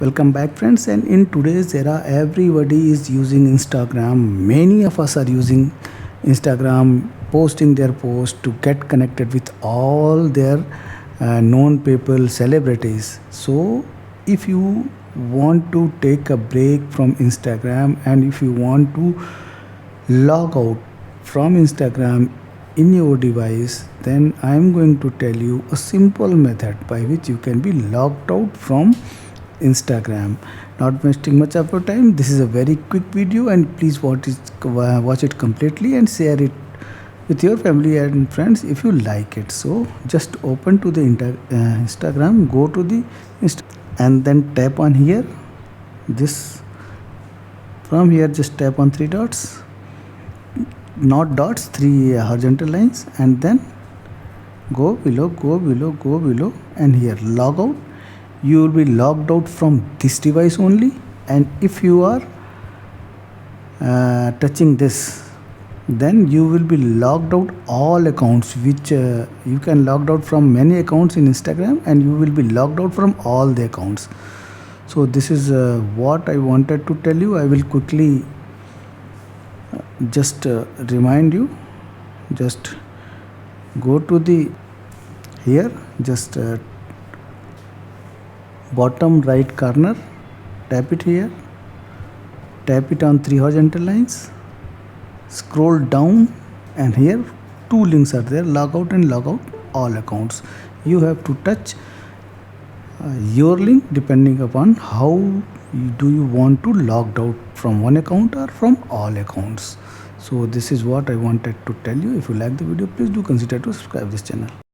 Welcome back, friends. And in today's era, everybody is using Instagram. Many of us are using Instagram, posting their posts to get connected with all their known people, celebrities. So, if you want to take a break from Instagram and if you want to log out from Instagram in your device, then I am going to tell you a simple method by which you can be logged out from Instagram. Not wasting much of your time, this is a very quick video and please watch it completely and share it with your family and friends if you like it. So just open to the Instagram, go to the and then tap on here. This from here just tap on three dots, not dots, three horizontal lines, and then go below, and here log out. You will be logged out from this device only, and if you are touching this, then you will be logged out all accounts, which you can logged out from many accounts in Instagram, and you will be logged out from all the accounts. So this is what I wanted to tell you. I will quickly just remind you. Just go to the here, just bottom right corner, tap it here, tap it on three horizontal lines, scroll down, and here two links are there, log out and log out all accounts. You have to touch your link depending upon how do you want to logged out from one account or from all accounts. So this is what I wanted to tell you. If you like the video, please do consider to subscribe this channel.